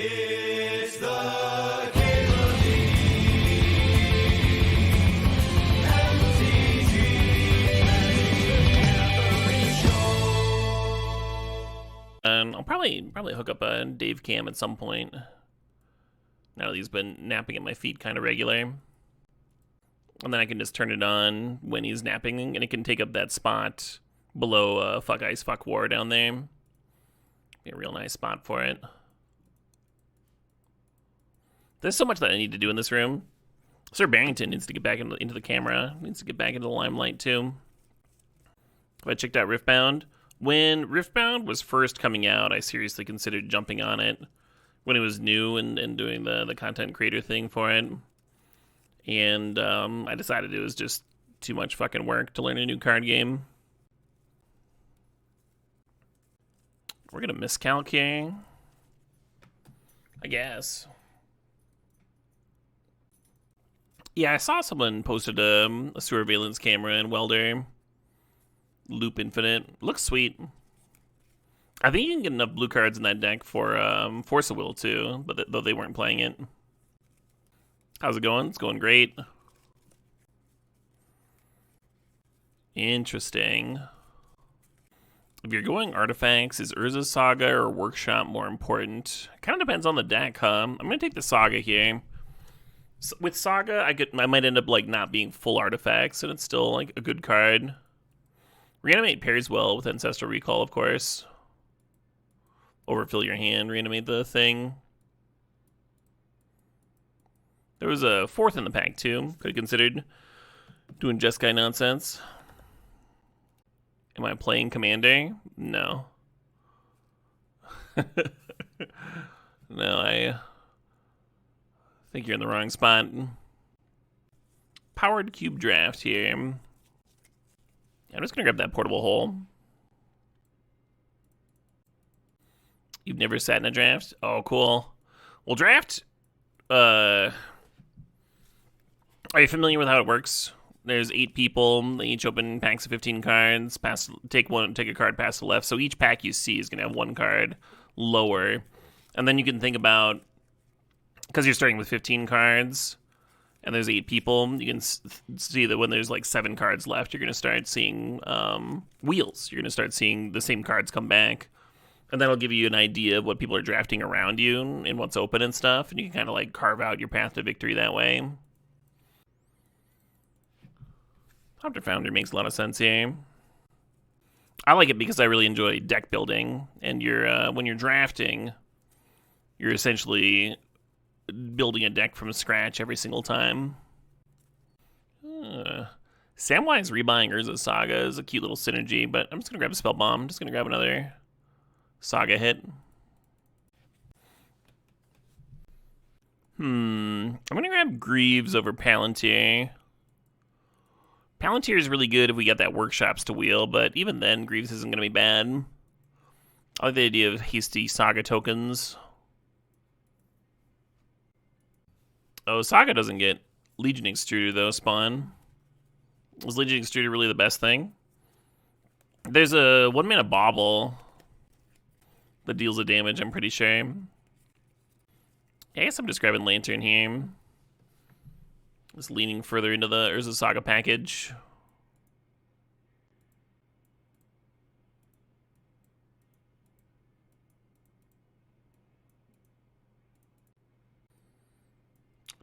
It's the Cable And I'll probably hook up a Dave cam at some point. Now that he's been napping at my feet kind of regular. And then I can just turn it on when he's napping, and it can take up that spot below Fuck Ice, Fuck War down there. Be a real nice spot for it. There's so much that I need to do in this room. Sir Barrington needs to get back into the camera. Needs to get back into the limelight too. I checked out Riftbound. When Riftbound was first coming out, I seriously considered jumping on it when it was new and doing the content creator thing for it. And I decided it was just too much fucking work to learn a new card game. We're gonna miscalc here, I guess. Yeah, I saw someone posted a surveillance camera in Welder. Loop Infinite. Looks sweet. I think you can get enough blue cards in that deck for Force of Will too, but though they weren't playing it. How's it going? It's going great. Interesting. If you're going artifacts, is Urza's Saga or Workshop more important? Kind of depends on the deck, huh? I'm gonna take the Saga here. So with Saga, I might end up like not being full artifacts, and it's still like a good card. Reanimate pairs well with Ancestral Recall, of course. Overfill your hand, reanimate the thing. There was a fourth in the pack too. Could have considered doing Jeskai nonsense. Am I playing Commander? No. No, I think you're in the wrong spot. Powered cube draft here. I'm just gonna grab that portable hole. You've never sat in a draft? Oh, cool. Well, draft. Are you familiar with how it works? There's 8 people. They each open packs of 15 cards. Take a card past the left. So each pack you see is gonna have 1 card lower, and then you can think about, because you're starting with 15 cards. And there's 8 people, you can see that when there's like 7 cards left, you're going to start seeing wheels. You're going to start seeing the same cards come back. And that'll give you an idea of what people are drafting around you and what's open and stuff. And you can kind of like carve out your path to victory that way. Hunter Founder makes a lot of sense here. I like it because I really enjoy deck building. And when you're drafting, you're essentially building a deck from scratch every single time. Samwise rebuying Urza's Saga is a cute little synergy, but I'm just gonna grab a Spell Bomb. I'm just gonna grab another Saga hit. I'm gonna grab Greaves over Palantir. Palantir is really good if we got that Workshops to wheel, but even then, Greaves isn't gonna be bad. I like the idea of hasty Saga tokens. Oh, Saga doesn't get Legion Extruder, though, spawn. Was Legion Extruder really the best thing? There's a 1-mana Bauble that deals the damage, I'm pretty sure. I guess I'm just grabbing Lantern here. Just leaning further into the Urza Saga package.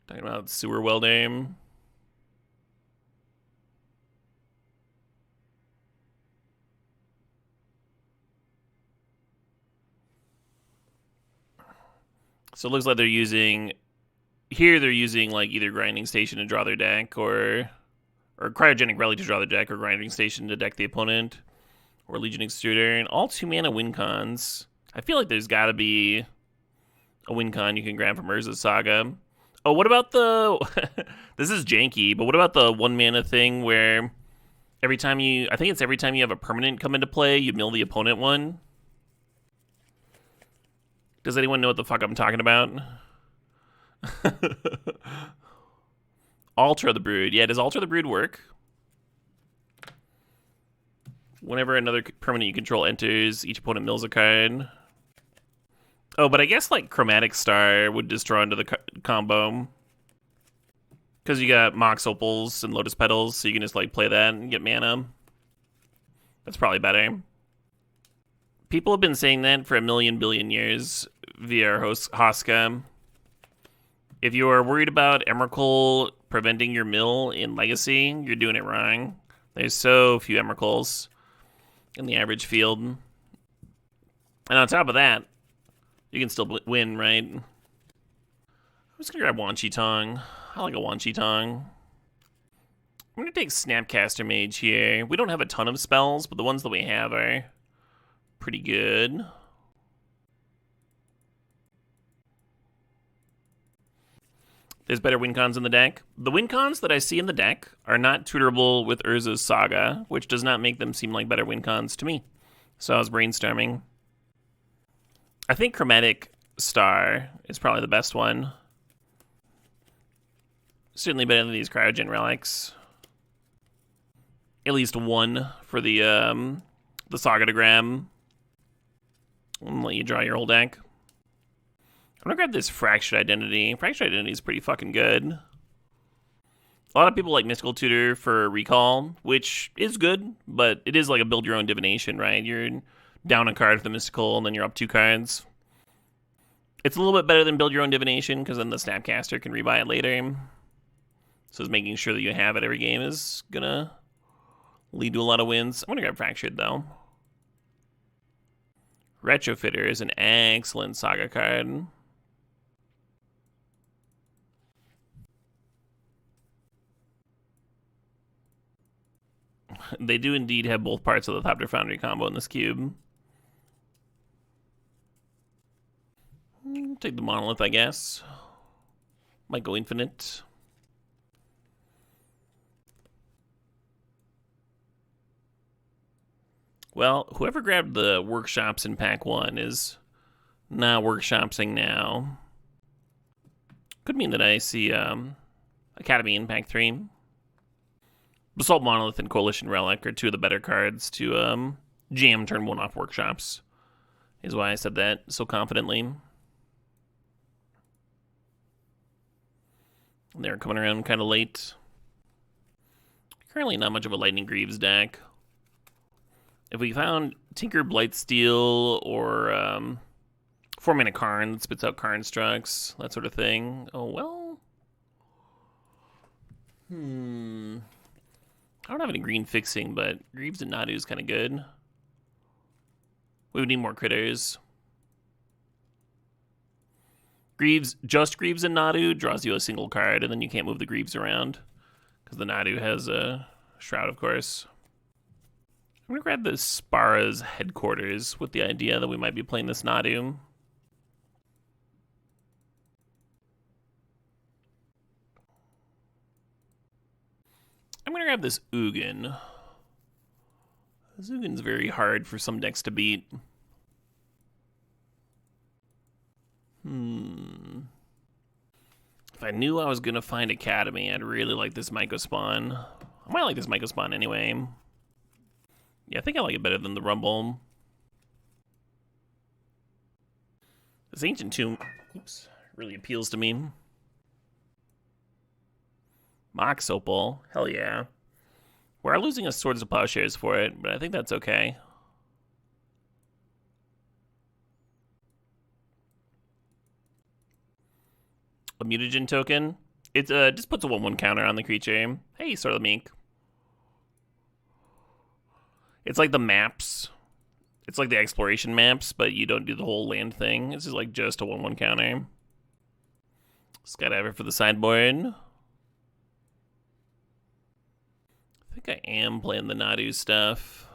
Talking about Sewer Welding. So it looks like they're using like either Grinding Station to draw their deck or Cryogenic Relic to draw their deck, or Grinding Station to deck the opponent, or Legion Extruder, and all 2-mana win cons. I feel like there's gotta be a win con you can grab from Urza's Saga. Oh, what about the... This is janky, but what about the 1-mana thing where every time you have a permanent come into play, you mill the opponent 1? Does anyone know what the fuck I'm talking about? Alter the Brood. Yeah, does Alter the Brood work? Whenever another permanent you control enters, each opponent mills a card. Oh, but I guess like Chromatic Star would just draw into the combo. Because you got Mox Opals and Lotus Petals, so you can just like play that and get mana. That's probably better. People have been saying that for a million billion years via Hoska. If you are worried about Emrakul preventing your mill in Legacy, you're doing it wrong. There's so few Emrakuls in the average field. And on top of that, you can still win, right? I'm just going to grab Wan Chi Tong. I like a Wan Chi Tong. I'm going to take Snapcaster Mage here. We don't have a ton of spells, but the ones that we have are pretty good. There's better win cons in the deck. The win cons that I see in the deck are not tutorable with Urza's Saga, which does not make them seem like better win cons to me. So I was brainstorming. I think Chromatic Star is probably the best one. Certainly better than these Cryogen Relics. At least one for the Saga to grab. And let you draw your whole deck. I'm gonna grab this Fractured Identity. Fractured Identity is pretty fucking good. A lot of people like Mystical Tutor for Recall, which is good, but it is like a build your own divination, right? You're down a card for the Mystical, and then you're up 2 cards. It's a little bit better than build your own divination, because then the Snapcaster can rebuy it later. So it's making sure that you have it every game is gonna lead to a lot of wins. I'm gonna grab Fractured, though. Retrofitter is an excellent Saga card. They do indeed have both parts of the Thopter Foundry combo in this cube. Take the Monolith, I guess. Might go Infinite. Well, whoever grabbed the Workshops in Pack 1 is not workshopsing now. Could mean that I see Academy in Pack 3. Basalt Monolith and Coalition Relic are 2 of the better cards to jam turn 1 off Workshops, is why I said that so confidently. They're coming around kind of late. Currently not much of a Lightning Greaves deck. If we found Tinker Blightsteel or 4-mana Karn that spits out Karn Structs, that sort of thing. Oh, well. I don't have any green fixing, but Greaves and Nadu is kind of good. We would need more critters. Just Greaves and Nadu draws you a single card, and then you can't move the Greaves around. Because the Nadu has a Shroud, of course. I'm going to grab the Spara's Headquarters with the idea that we might be playing this Nadu. I'm going to grab this Ugin. This Ugin's very hard for some decks to beat. If I knew I was going to find Academy, I'd really like this Mycospawn. I might like this Mycospawn anyway. Yeah, I think I like it better than the Rumble. This Ancient Tomb, really appeals to me. Mox Opal, hell yeah. We are losing a Swords of Plowshares for it, but I think that's okay. A mutagen token. It just puts a 1/1 counter on the creature. Hey, sort of Meek. It's like the maps. It's like the exploration maps, but you don't do the whole land thing. It's just like just a 1/1 counter. Skydiver for the sideboard. I think I am playing the Nadu stuff.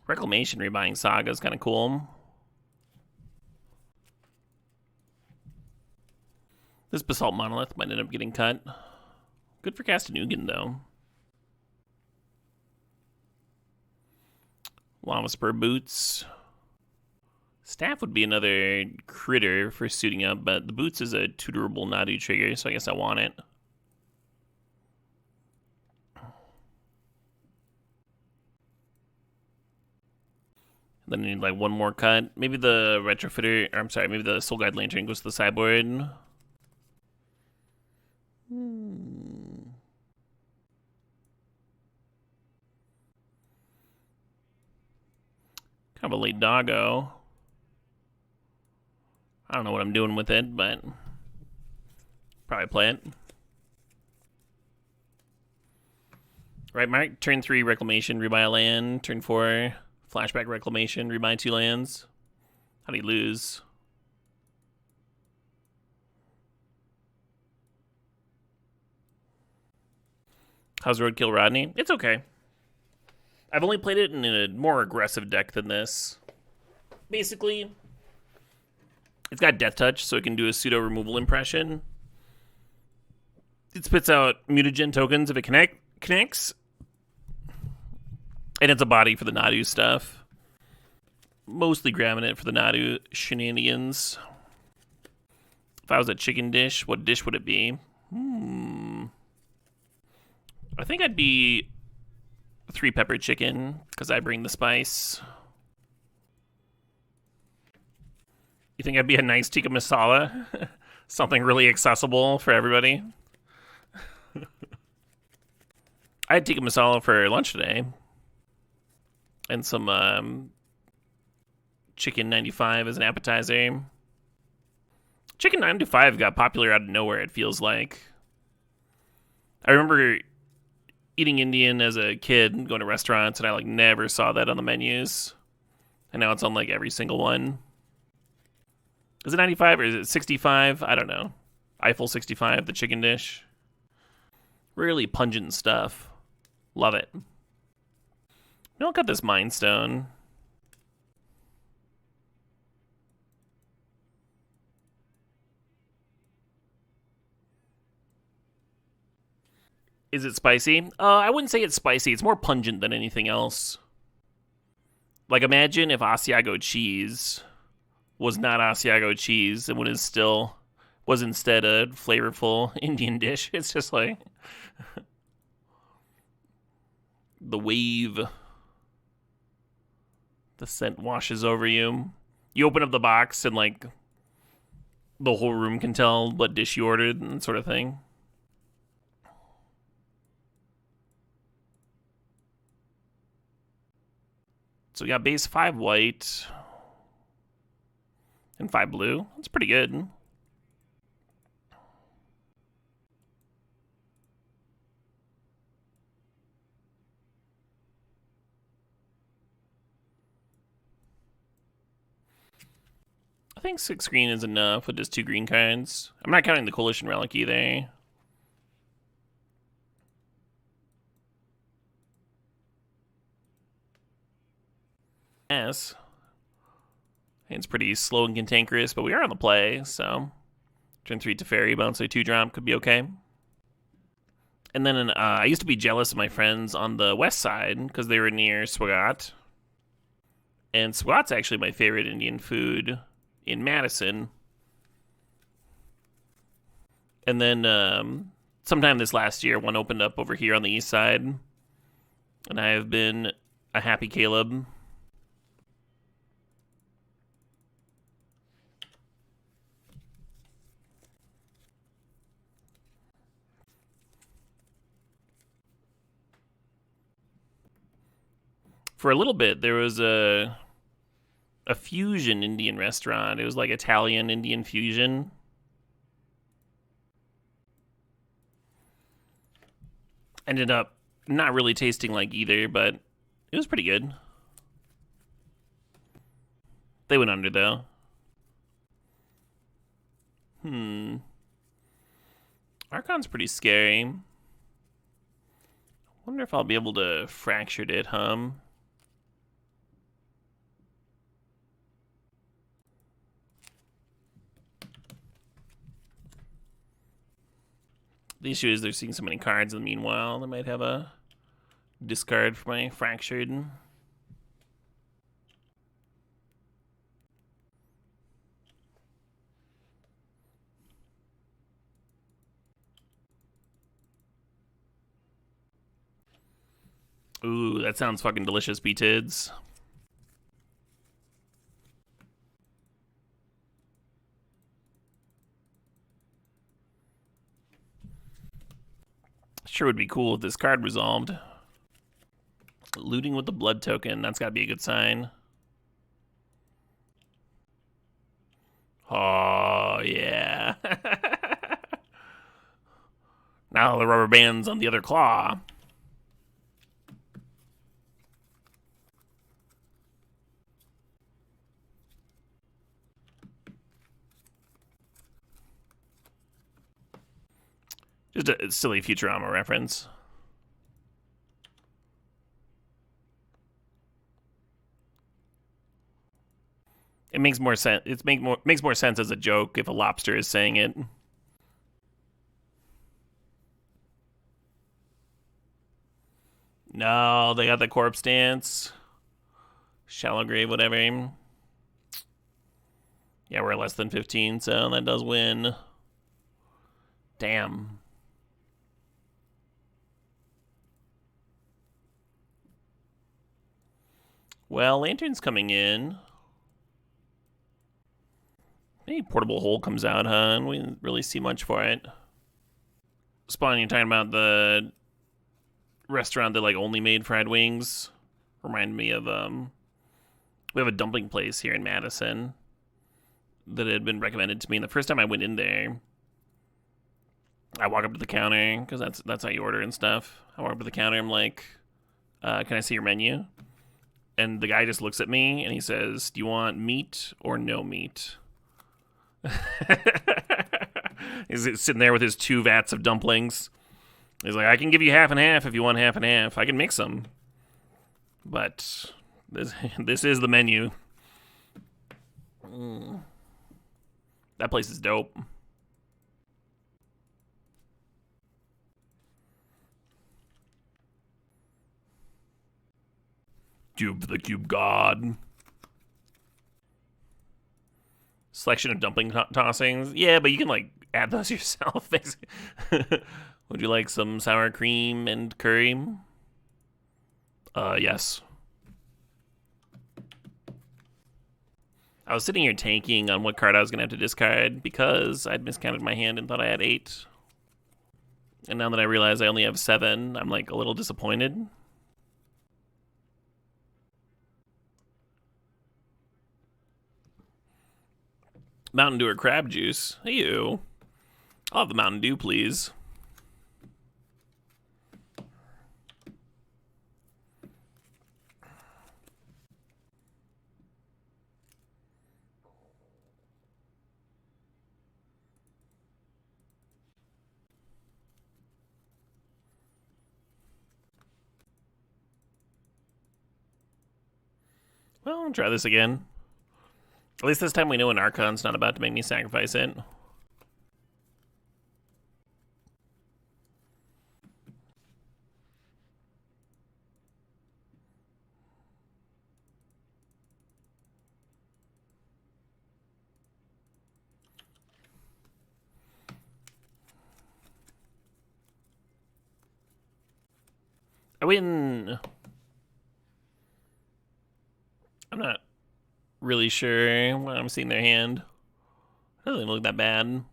Reclamation rebuying Saga is kind of cool. This Basalt Monolith might end up getting cut. Good for casting Ugin, though. Llama Spur Boots. Staff would be another critter for suiting up, but the Boots is a tutorable Nadu trigger, so I guess I want it. Then I need like one more cut. Maybe the retrofitter, or I'm sorry, maybe the Soul Guide Lantern goes to the sideboard. Kind of a late doggo. I don't know what I'm doing with it, but probably play it. Right, Mark? Turn 3, Reclamation, rebuy a land. Turn 4, Flashback Reclamation, rebuy 2 lands. How do you lose? How's Roadkill Rodney? It's okay. I've only played it in a more aggressive deck than this. Basically, it's got Death Touch, so it can do a pseudo removal impression. It spits out mutagen tokens if it connects. And it's a body for the Nadu stuff. Mostly grabbing it for the Nadu shenanigans. If I was a chicken dish, what dish would it be? I think I'd be 3 pepper chicken, because I bring the spice. You think I'd be a nice tikka masala? Something really accessible for everybody? I had tikka masala for lunch today. And some chicken 95 as an appetizer. Chicken 95 got popular out of nowhere, it feels like. I remember eating Indian as a kid, going to restaurants, and I like never saw that on the menus. And now it's on like every single one. Is it 95 or is it 65? I don't know. Eiffel 65, the chicken dish. Really pungent stuff. Love it. No, got this Mind Stone. Is it spicy? I wouldn't say it's spicy. It's more pungent than anything else. Like, imagine if Asiago cheese was not Asiago cheese and was instead a flavorful Indian dish. It's just like the wave. The scent washes over you. You open up the box and like the whole room can tell what dish you ordered and sort of thing. So we got base 5 white and 5 blue. That's pretty good. I think 6 green is enough with just 2 green cards. I'm not counting the Coalition Relic either. Yes. It's pretty slow and cantankerous, but we are on the play, so turn 3 Teferi, bounce a 2-drop could be okay. And then I used to be jealous of my friends on the west side because they were near Swagat. And Swagat's actually my favorite Indian food in Madison. And then sometime this last year, one opened up over here on the east side. And I have been a happy Caleb. For a little bit, there was a fusion Indian restaurant. It was like Italian Indian fusion. Ended up not really tasting like either, but it was pretty good. They went under though. Archon's pretty scary. Wonder if I'll be able to fractured it, The issue is they're seeing so many cards in the meanwhile. They might have a discard for my fractured. Ooh, that sounds fucking delicious, B-Tids. Sure would be cool if this card resolved. Looting with the blood token, that's gotta be a good sign. Oh, yeah. Now the rubber band's on the other claw. Just a silly Futurama reference. It makes more sense. Makes more sense as a joke if a lobster is saying it. No, they got the corpse dance. Shallow grave, whatever. Yeah, we're less than 15, so that does win. Damn. Well, Lantern's coming in. Maybe Portable Hole comes out, huh? We didn't really see much for it. Spawn, you're talking about the restaurant that like only made fried wings? Remind me of we have a dumpling place here in Madison that had been recommended to me. And the first time I went in there, I walk up to the counter because that's how you order and stuff. I walk up to the counter. I'm like, "Can I see your menu?" And the guy just looks at me and he says, "Do you want meat or no meat?" He's sitting there with his 2 vats of dumplings. He's like, "I can give you half and half if you want half and half. I can mix them, but this is the menu." That place is dope. Cube for the Cube God. Selection of dumpling tossings. Yeah, but you can like add those yourself. Would you like some sour cream and curry? Yes. I was sitting here tanking on what card I was going to have to discard because I'd miscounted my hand and thought I had 8. And now that I realize I only have 7, I'm like a little disappointed. Mountain Dew or crab juice? Hey, you. I'll have the Mountain Dew, please. Well, I'll try this again. At least this time we know an Archon's not about to make me sacrifice it. I win. I'm not really sure when I'm seeing their hand. It doesn't even look that bad.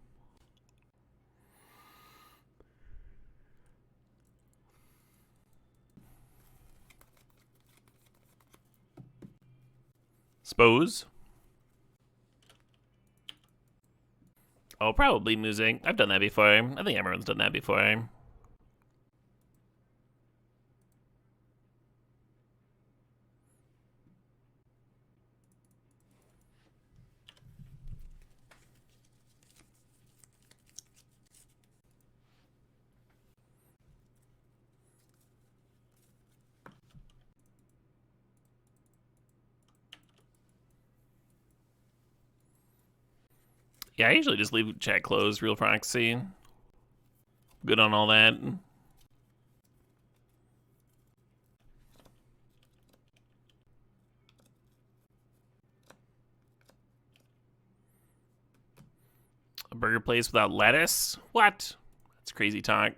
Suppose. Oh, probably music. I've done that before. I think everyone's done that before. Yeah, I usually just leave chat closed, real proxy. Good on all that. A burger place without lettuce? What? That's crazy talk.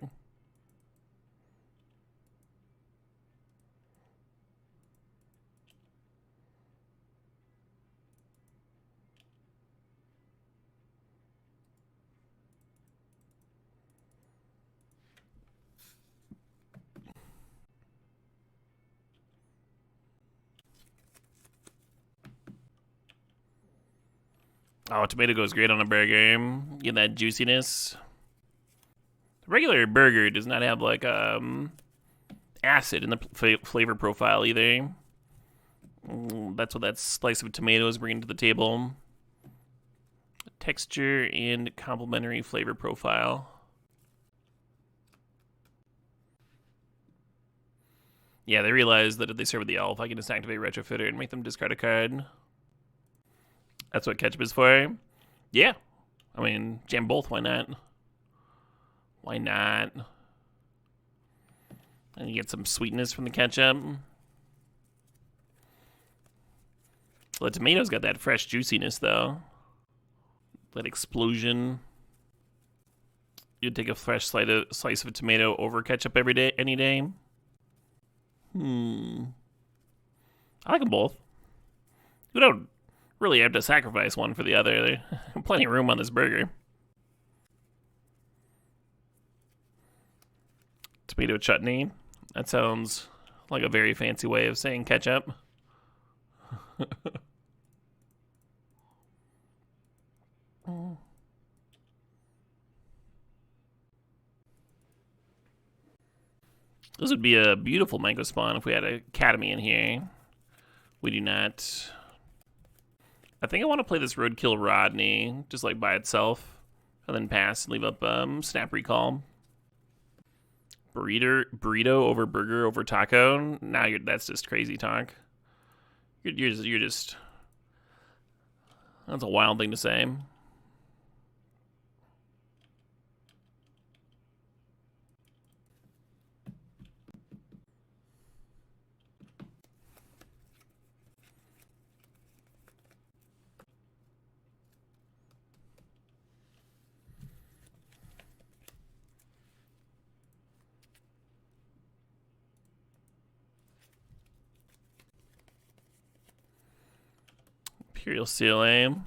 Oh, tomato goes great on a burger. Get that juiciness. The regular burger does not have like acid in the flavor profile either. That's what that slice of tomato is bringing to the table. Texture and complementary flavor profile. Yeah, they realized that if they serve with the elf, I can just activate Retrofitter and make them discard a card. That's what ketchup is for. Yeah. I mean, jam both, why not? Why not? And you get some sweetness from the ketchup. Well, the tomato's got that fresh juiciness, though. That explosion. You'd take a fresh slice of tomato over ketchup every day, any day. I like them both. You don't really have to sacrifice one for the other. There's plenty of room on this burger. Tomato chutney. That sounds like a very fancy way of saying ketchup. This would be a beautiful mango spawn if we had an academy in here. We do not. I think I want to play this Roadkill Rodney just like by itself, and then pass and leave up Snap Recall. Burrito over burger over taco. Now that's just crazy talk. You're just. That's a wild thing to say. Imperial Seal Aim.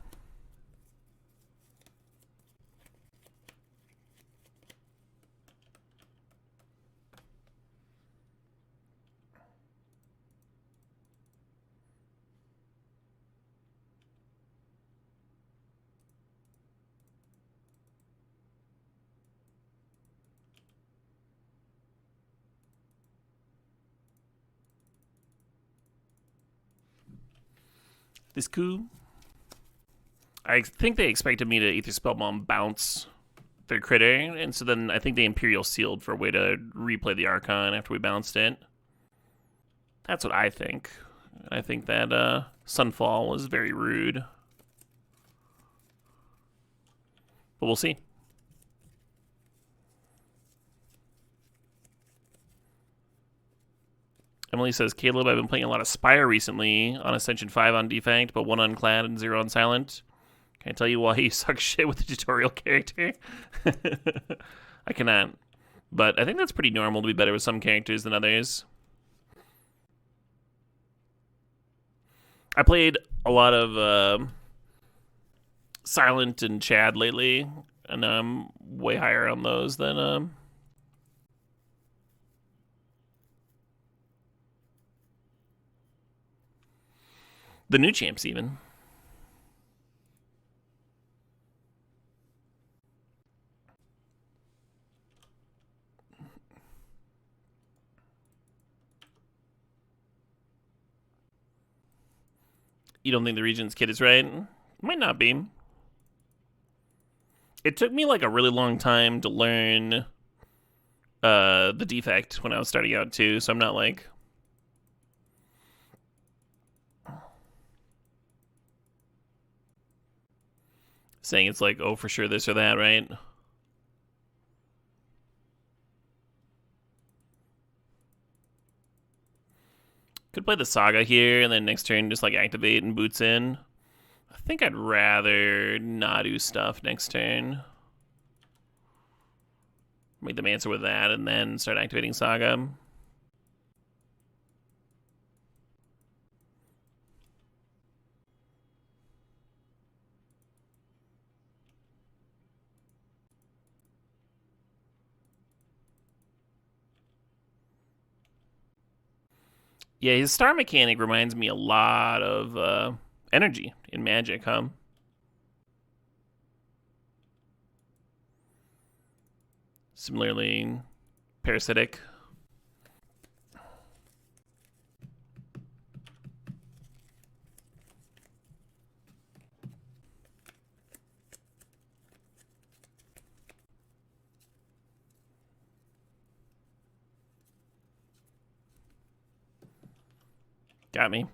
This coup. I think they expected me to Aether Spellbomb bounce their critter, and so then I think they Imperial Sealed for a way to replay the Archon after we bounced it. That's what I think. I think that Sunfall was very rude. But we'll see. Emily says, Caleb, I've been playing a lot of Spire recently on Ascension 5 on Defect, but 1 on Clad and 0 on Silent. Can I tell you why you suck shit with the tutorial character? I cannot. But I think that's pretty normal to be better with some characters than others. I played a lot of Silent and Chad lately, and I'm way higher on those than the new champs even. You don't think the Regent's kid is right? Might not be. It took me like a really long time to learn the defect when I was starting out too, so I'm not like saying it's like, oh, for sure this or that, right? Could play the Saga here, and then next turn just like activate and boots in. I think I'd rather not do stuff next turn. Make them answer with that, and then start activating Saga. Yeah, his star mechanic reminds me a lot of energy in Magic, huh? Similarly, parasitic. Got me.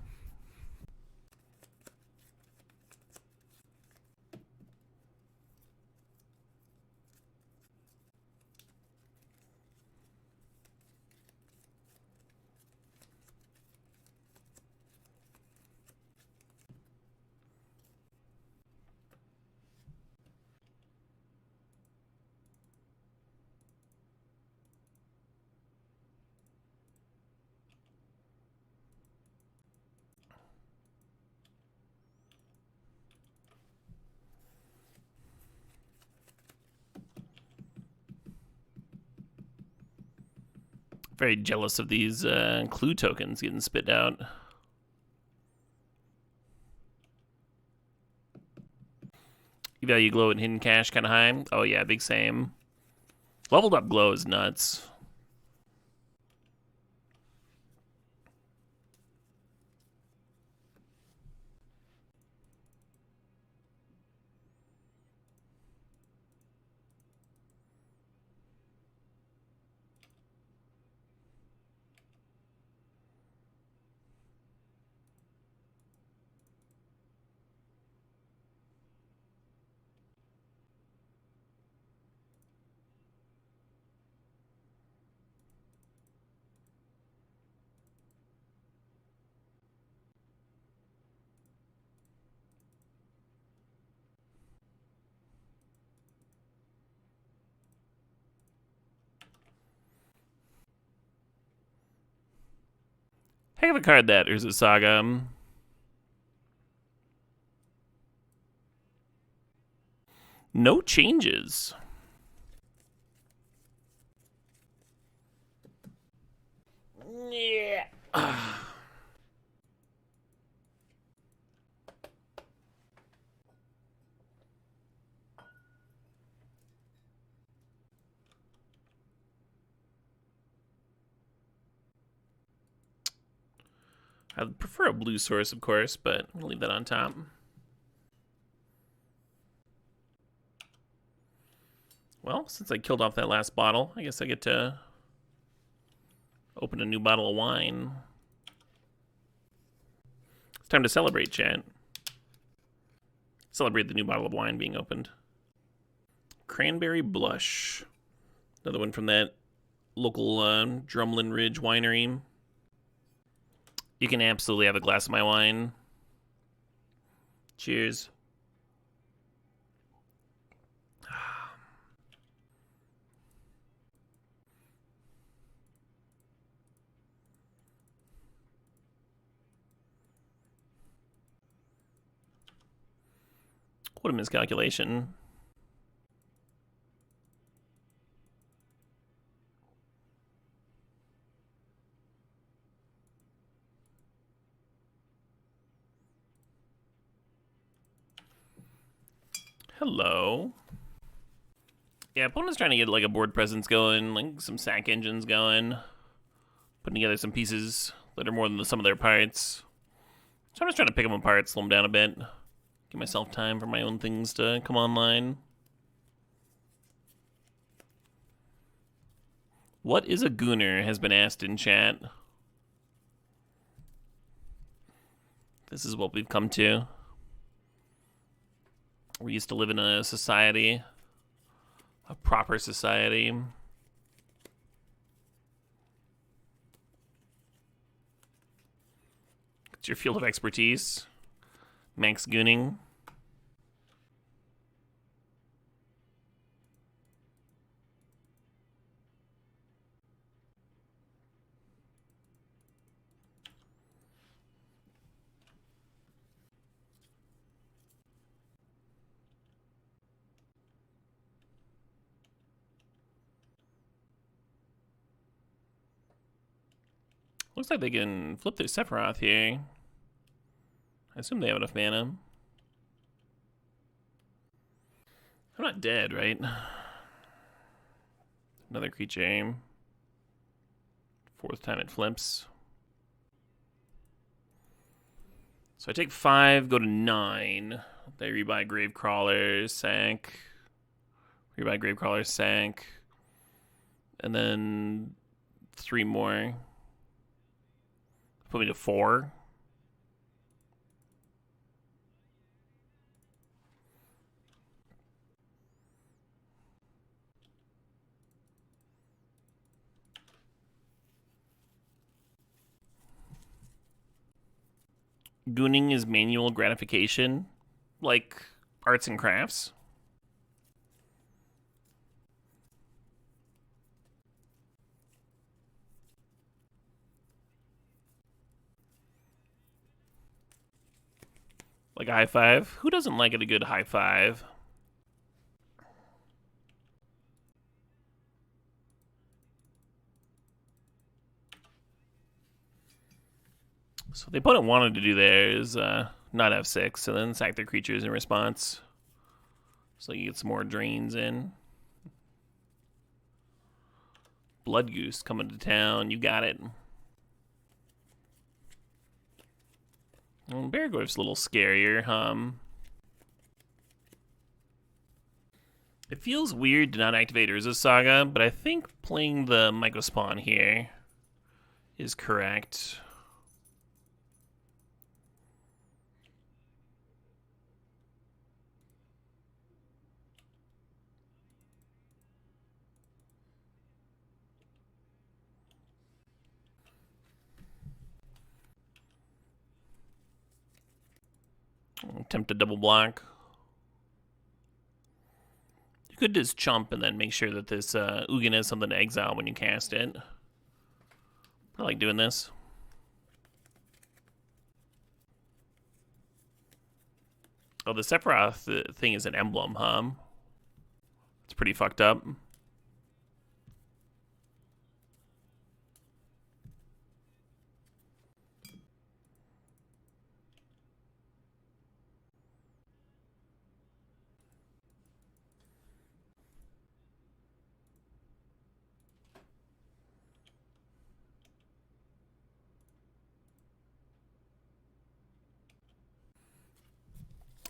Very jealous of these clue tokens getting spit out. You value glow and hidden cash kind of high. Oh yeah, big same. Leveled up glow is nuts. Heck of a card that Urza Saga. No changes. Yeah. I'd prefer a blue source, of course, but I'll leave that on top. Well, since I killed off that last bottle, I guess I get to open a new bottle of wine. It's time to celebrate, chat. Celebrate the new bottle of wine being opened. Cranberry Blush. Another one from that local Drumlin Ridge winery. You can absolutely have a glass of my wine. Cheers. What a miscalculation. Hello. Yeah, opponent's trying to get like a board presence going, like some sack engines going. Putting together some pieces that are more than the sum of their parts. So I'm just trying to pick them apart, slow them down a bit. Give myself time for my own things to come online. What is a gooner has been asked in chat. This is what we've come to. We used to live in a society, a proper society. It's your field of expertise. Max gooning. Looks like they can flip their Sephiroth here. I assume they have enough mana. I'm not dead, right? Another creature. Fourth time it flips. So I take 5, go to 9. They rebuy Gravecrawler, sank. Rebuy Gravecrawler, sank. And then 3 more. Put me to 4. Gooning is manual gratification, like arts and crafts. Like a high five. Who doesn't like a good high five? So what the opponent wanted to do there is not f6, so then sack their creatures in response. So you get some more drains in. Blood Goose coming to town, you got it. Well, Baragorf's a little scarier, It feels weird to not activate Urza's Saga, but I think playing the Mycospawn here is correct. Attempt to double block. You could just chump and then make sure that this Ugin has something to exile when you cast it. I like doing this. Oh, the Sephiroth thing is an emblem, huh? It's pretty fucked up.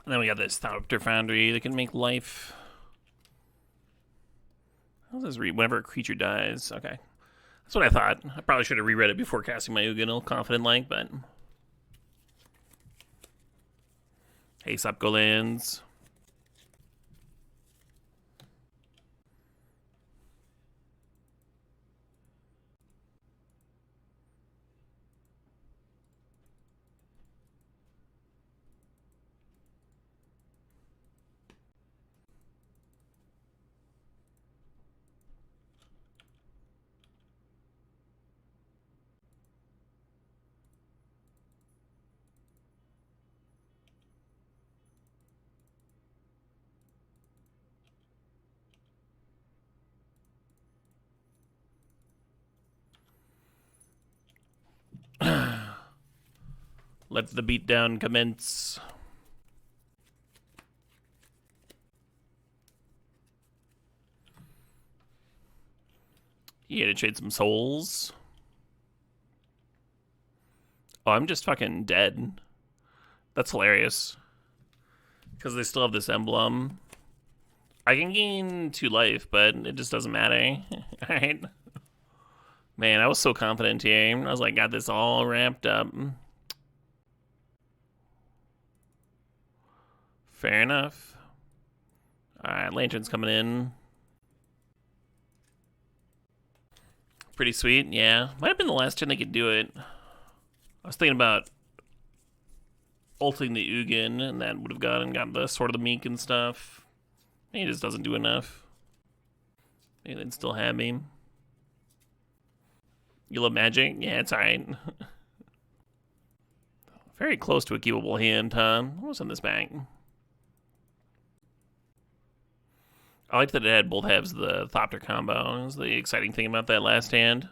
And then we got this Thopter Foundry that can make life. How does this read? Whenever a creature dies. Okay. That's what I thought. I probably should have reread it before casting my Ugin, all confident like, but. Hey, sup, go lands. Let the beatdown commence. You had to trade some souls. Oh, I'm just fucking dead. That's hilarious. Because they still have this emblem. I can gain 2 life, but it just doesn't matter. Alright. Man, I was so confident here. I was like, got this all wrapped up. Fair enough. Alright, Lantern's coming in. Pretty sweet, yeah. Might have been the last turn they could do it. I was thinking about ulting the Ugin, and that would have got the Sword of the Meek and stuff. Maybe it just doesn't do enough. Maybe they'd still have me. You love magic? Yeah, it's alright. Very close to a keepable hand, huh? What's in this bag? I liked that it had both halves of the Thopter combo. It was the exciting thing about that last hand.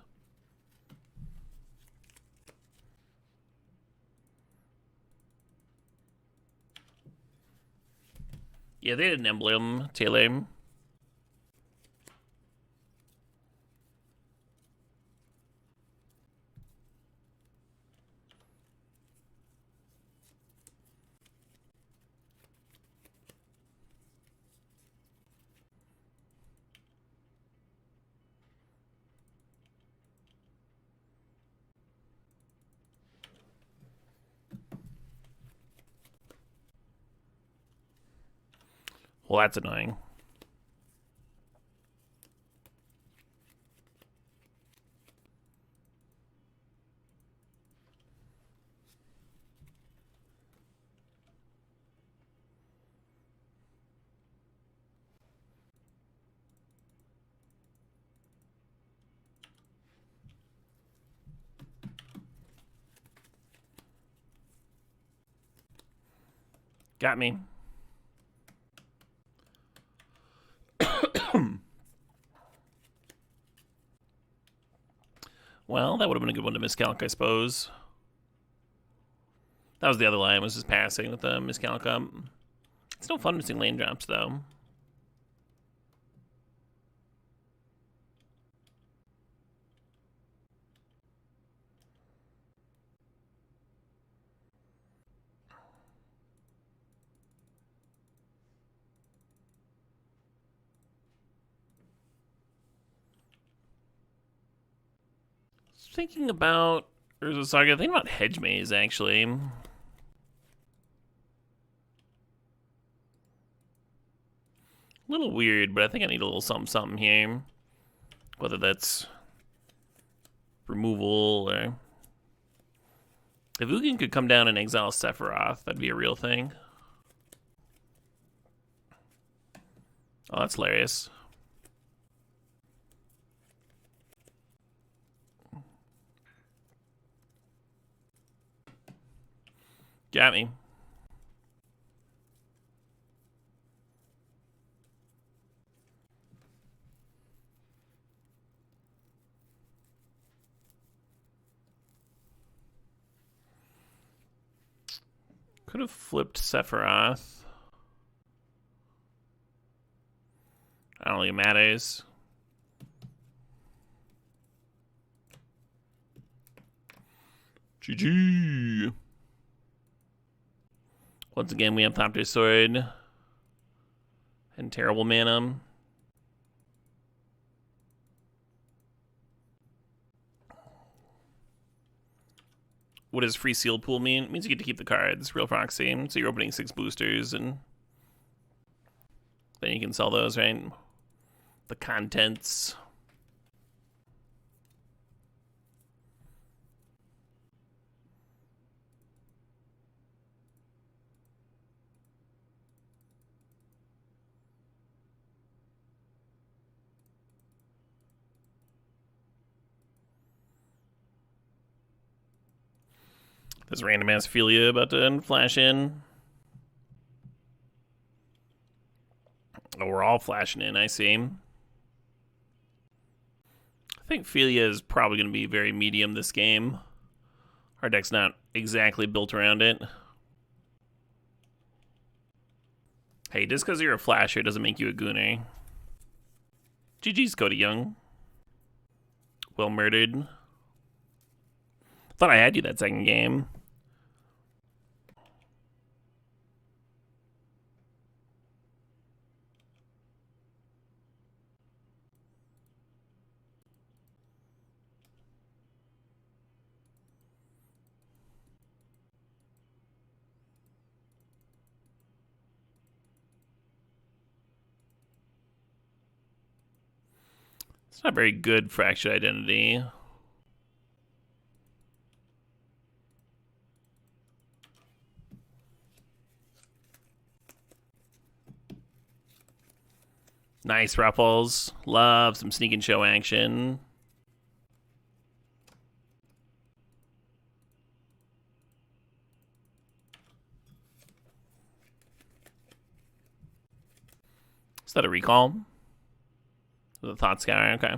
Yeah, they had an emblem, Taylor. Well, that's annoying. Got me. Well, that would have been a good one to miscalc, I suppose. That was the other line, was just passing with the miscalc up. It's no fun missing lane drops, though. Thinking about Urza Saga, thinking about Hedge Maze, actually. A little weird, but I think I need a little something here. Whether that's removal or... If Ugin could come down and exile Sephiroth, that'd be a real thing. Oh, that's hilarious. Got me. Could have flipped Sephiroth. I don't think it matters. GG. Once again, we have Thopter Sword and Terrible Mana. What does free sealed pool mean? It means you get to keep the cards, real proxy. So you're opening 6 boosters and then you can sell those, right? The contents. This random ass Philia about to flash in. Oh, we're all flashing in, I see. I think Philia is probably going to be very medium this game. Our deck's not exactly built around it. Hey, just because you're a flasher doesn't make you a gooner. GG's Cody Young. Well murdered. Thought I had you that second game. It's not very good fractured identity. Nice ruffles. Love some sneak and show action. Is that a recall? The Thought Scour, okay.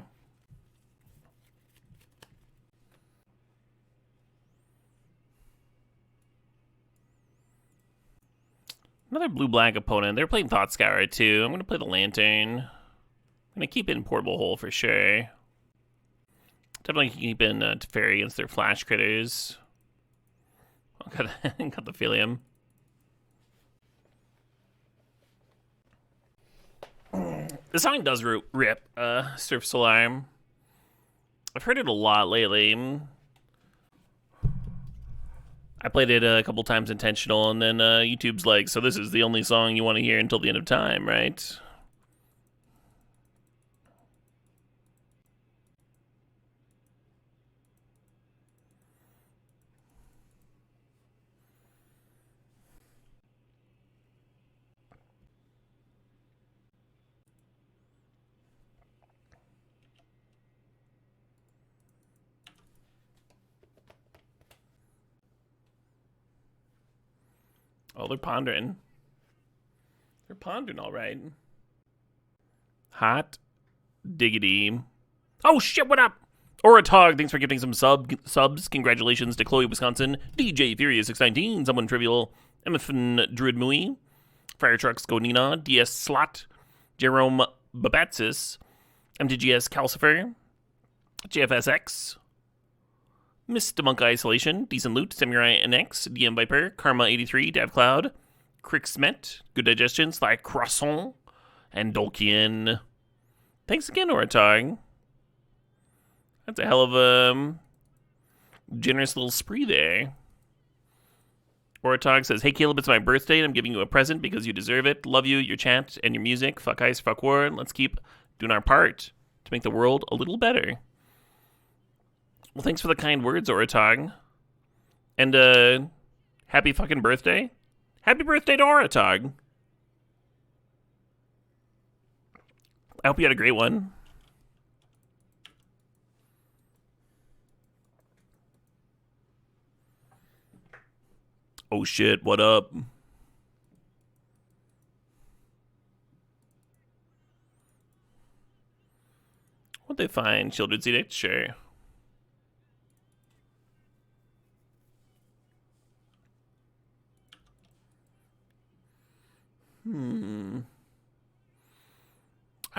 Another blue-black opponent. They're playing Thought Scour too. I'm going to play the Lantern. I'm going to keep it in Portable Hole for sure. Definitely keep in Teferi against their flash critters. Got the Philium. The song does rip, Surf Solar. I've heard it a lot lately. I played it a couple times intentional, and then YouTube's like, so this is the only song you want to hear until the end of time, right? Oh, they're pondering. They're pondering, all right. Hot diggity. Oh, shit, what up? Oratog, thanks for giving some subs. Congratulations to Chloe, Wisconsin. DJ Furious 619, Someone Trivial, MFN Druid Mui, Fire Trucks Go Nina, DS Slot, Jerome Babatsis, MTGS Calcifer, JFSX, Mr. Monk Isolation, Decent Loot, Samurai NX, DM Viper, Karma83, Dav Cloud, Crixmet, Good Digestion, Sly Croissant, and Dolkian. Thanks again, Oratog. That's a hell of a generous little spree there. Oratog says, hey Caleb, it's my birthday and I'm giving you a present because you deserve it. Love you, your chat, and your music. Fuck ice, fuck war. Let's keep doing our part to make the world a little better. Well, thanks for the kind words, Oratog. And, happy fucking birthday. Happy birthday to Oratog. I hope you had a great one. Oh shit, what up? What'd they find? Shielded Edict? Sure. I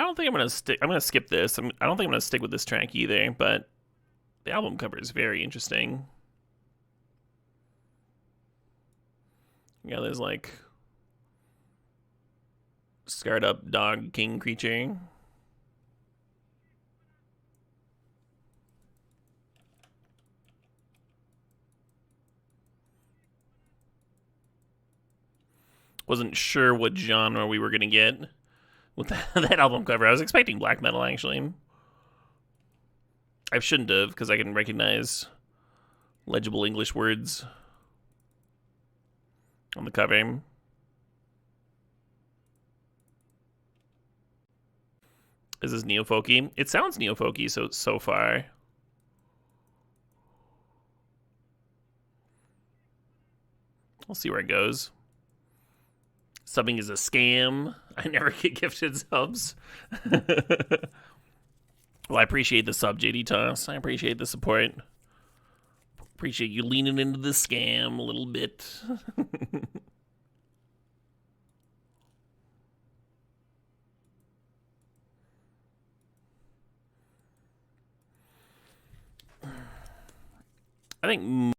don't think I'm gonna stick. I'm gonna skip this. I don't think I'm gonna stick with this track either. But the album cover is very interesting. Yeah, there's like scarred up dog king creature. Wasn't sure what genre we were gonna get with that album cover. I was expecting black metal, actually. I shouldn't have, because I can recognize legible English words on the cover. Is this neo-folky? It sounds neo-folky so far. We'll see where it goes. Subbing is a scam. I never get gifted subs. Well, I appreciate the sub, JD Toss. I appreciate the support. Appreciate you leaning into the scam a little bit. I think